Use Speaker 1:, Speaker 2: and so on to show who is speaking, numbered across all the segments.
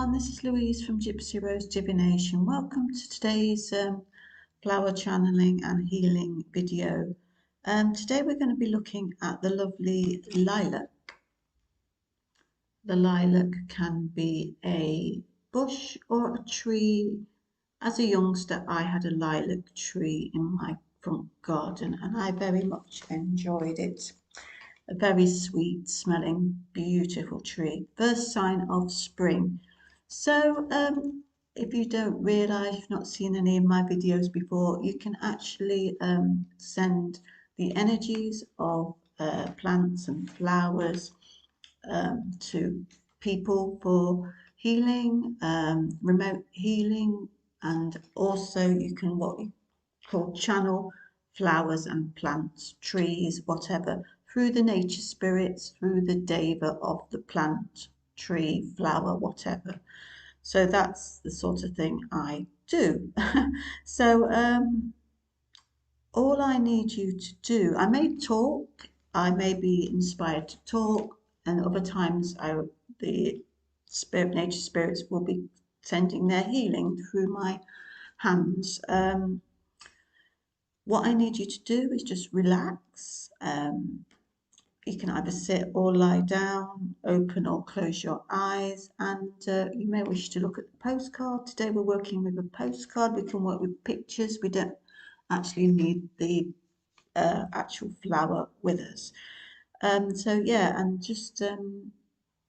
Speaker 1: everyone, this is Louise from Gypsy Rose Divination. Welcome to today's flower channeling and healing video. Today we're going to be looking at the lovely lilac. The lilac can be a bush or a tree. As a youngster, I had a lilac tree in my front garden and I very much enjoyed it. A very sweet smelling, beautiful tree. First sign of spring. So if you don't realise, you've not seen any of my videos before, you can actually send the energies of plants and flowers to people for healing, remote healing, and also you can what you call channel flowers and plants, trees, whatever, through the nature spirits, through the deva of the plant, tree, flower, whatever. So that's the sort of thing I do. So all I need you to do, I may talk, I may be inspired to talk, and other times the nature spirits will be sending their healing through my hands. What I need you to do is just relax. You can either sit or lie down, open or close your eyes, and you may wish to look at the postcard. Today we're working with a postcard. We can work with pictures. We don't actually need the actual flower with us. So yeah, and just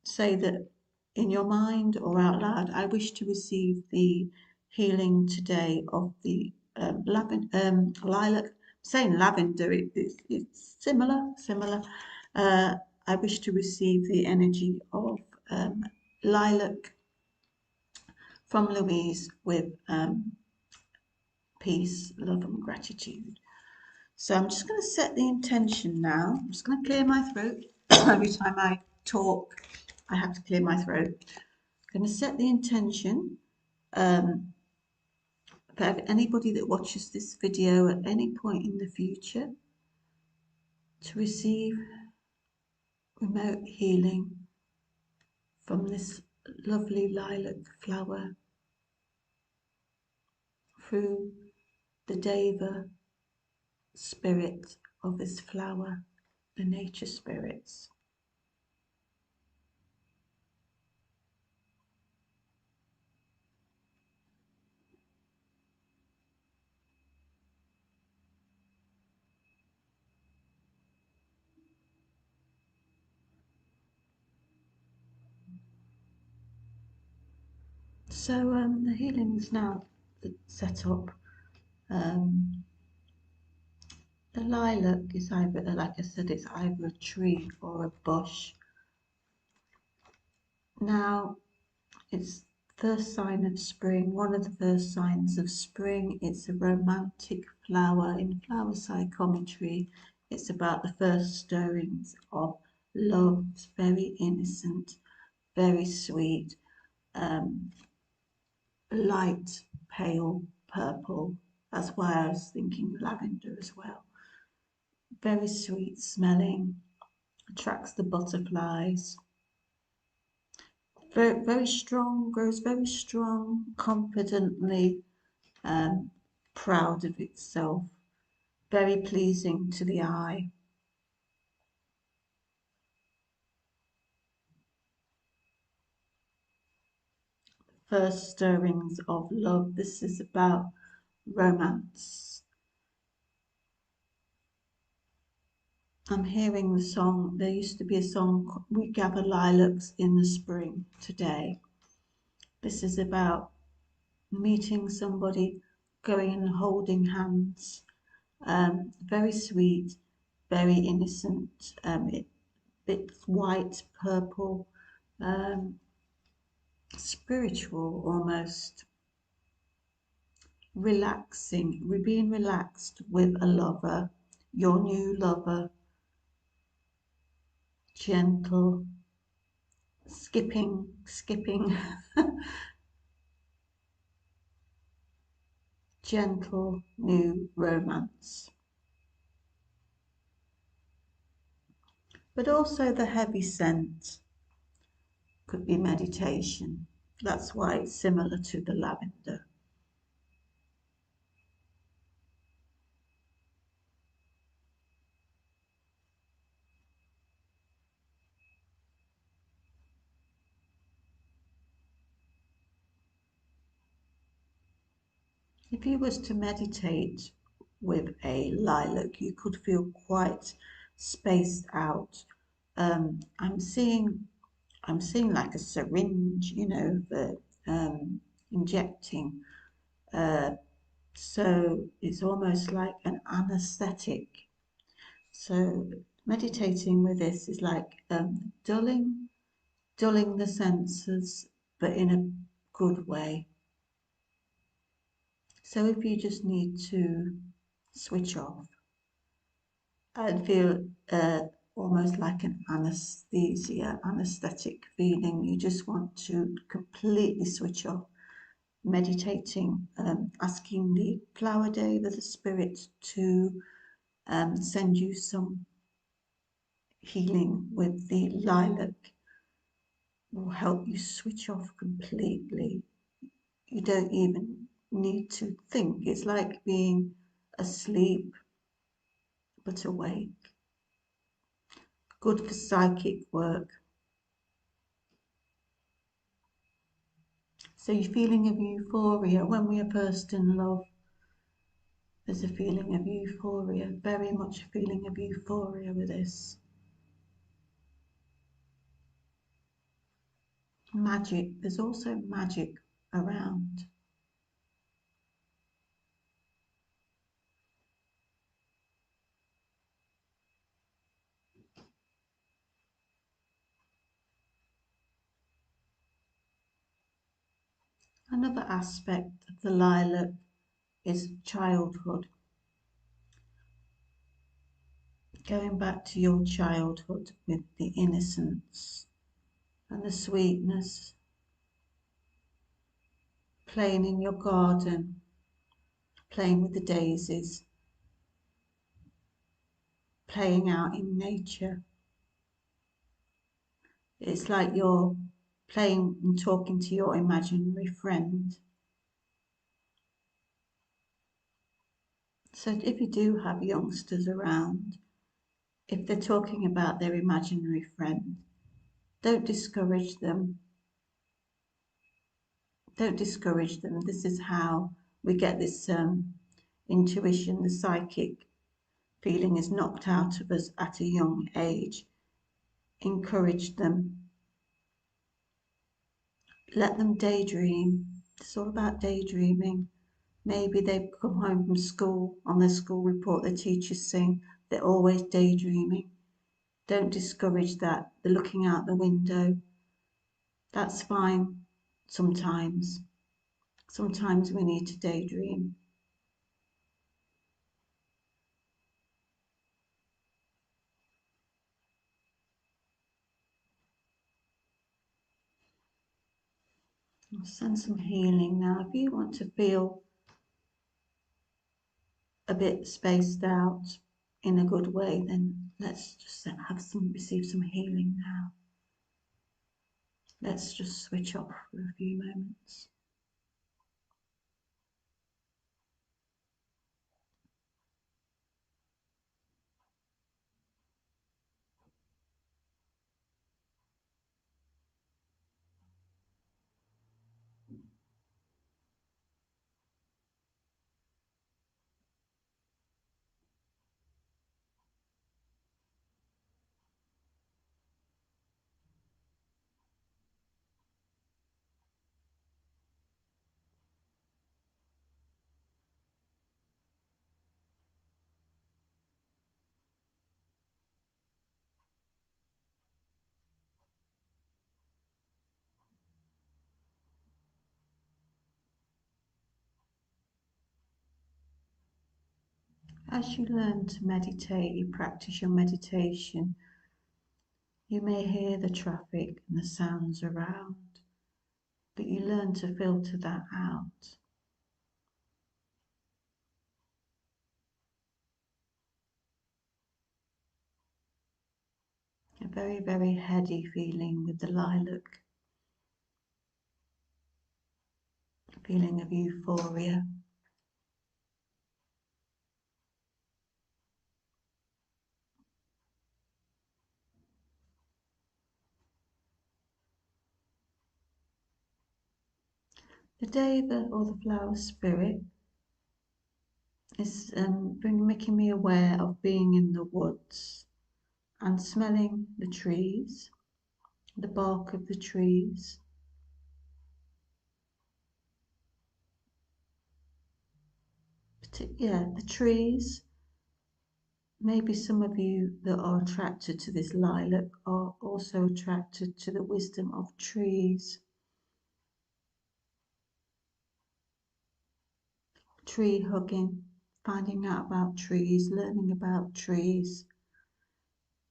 Speaker 1: say that in your mind or out loud, I wish to receive the healing today of the lilac. I'm saying lavender, it's similar. I wish to receive the energy of lilac from Louise with peace, love and gratitude. So I'm just going to set the intention now. I'm just going to clear my throat. Every time I talk, I have to clear my throat. I'm going to set the intention for anybody that watches this video at any point in the future to receive remote healing from this lovely lilac flower through the deva spirit of this flower, the nature spirits. So the healing is now set up. The lilac is either, like I said, it's either a tree or a bush. Now, it's first sign of spring, one of the first signs of spring. It's a romantic flower. In flower psychometry, it's about the first stirrings of love. It's very innocent, very sweet, light pale purple. That's why I was thinking lavender as well. Very sweet smelling, attracts the butterflies. Very, very strong, grows very strong, confidently, proud of itself, very pleasing to the eye. First stirrings of love. This is about romance. I'm hearing the song. There used to be a song, We Gather Lilacs in the Spring Today. This is about meeting somebody, going and holding hands. Very sweet, very innocent. It's white, purple, spiritual almost. Relaxing, we're being relaxed with a lover, your new lover. Gentle, skipping. Gentle new romance. But also the heavy scent could be meditation. That's why it's similar to the lavender. If you was to meditate with a lilac, you could feel quite spaced out. I'm seeing like a syringe, for injecting. Uh, so it's almost like an anesthetic. So meditating with this is like dulling the senses, but in a good way. So if you just need to switch off and feel almost like an anesthetic feeling, you just want to completely switch off, meditating, asking the flower deva, the spirit, to send you some healing with the lilac will help you switch off completely. You don't even need to think. It's like being asleep but awake. Good for psychic work. So you're feeling of euphoria. When we are first in love, there's a feeling of euphoria, very much a feeling of euphoria with this. Magic, there's also magic around. Another aspect of the lilac is childhood. Going back to your childhood with the innocence and the sweetness, playing in your garden, playing with the daisies, playing out in nature. It's like you're playing and talking to your imaginary friend. So if you do have youngsters around, if they're talking about their imaginary friend, don't discourage them. Don't discourage them. This is how we get this intuition, the psychic feeling is knocked out of us at a young age. Encourage them. Let them daydream. It's all about daydreaming. Maybe they've come home from school. On their school report, the teachers saying they're always daydreaming. Don't discourage that. They're looking out the window. That's fine sometimes. Sometimes we need to daydream. I'll send some healing now. If you want to feel a bit spaced out in a good way, then let's just receive some healing now. Let's just switch off for a few moments. As you learn to meditate, you practice your meditation, you may hear the traffic and the sounds around, but you learn to filter that out. A very, very heady feeling with the lilac. feeling of euphoria. The deva or the flower spirit is making me aware of being in the woods and smelling the trees, the bark of the trees. Yeah, the trees. Maybe some of you that are attracted to this lilac are also attracted to the wisdom of trees. Tree hugging, finding out about trees, learning about trees.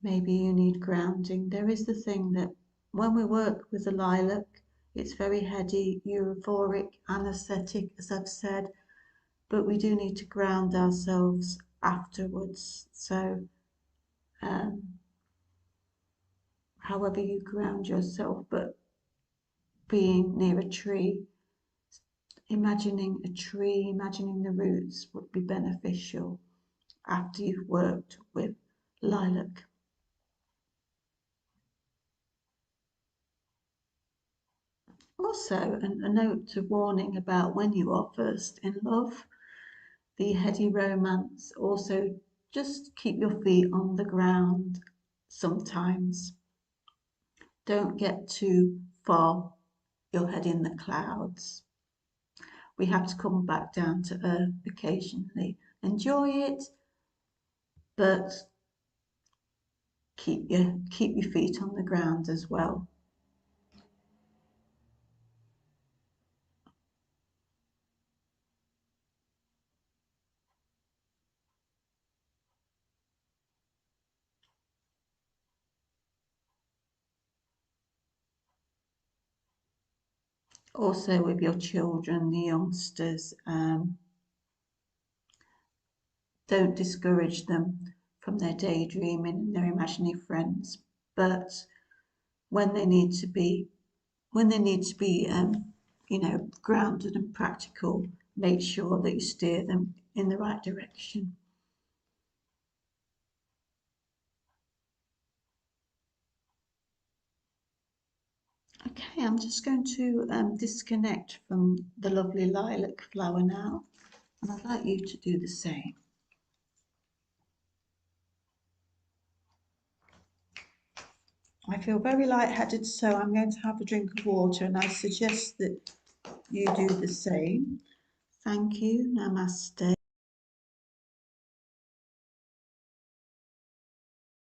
Speaker 1: Maybe you need grounding. There is the thing that when we work with the lilac, it's very heady, euphoric, anesthetic, as I've said, but we do need to ground ourselves afterwards. So, however you ground yourself, but being near a tree, imagining a tree, imagining the roots would be beneficial after you've worked with lilac. Also, a note of warning about when you are first in love, the heady romance. Also, just keep your feet on the ground sometimes. Don't get too far your head in the clouds. We have to come back down to earth occasionally. Enjoy it, but keep your feet on the ground as well. Also with your children, the youngsters, don't discourage them from their daydreaming and their imaginary friends, but when they need to be grounded and practical, make sure that you steer them in the right direction. Okay, I'm just going to disconnect from the lovely lilac flower now, and I'd like you to do the same. I feel very lightheaded, so I'm going to have a drink of water, and I suggest that you do the same. Thank you. Namaste.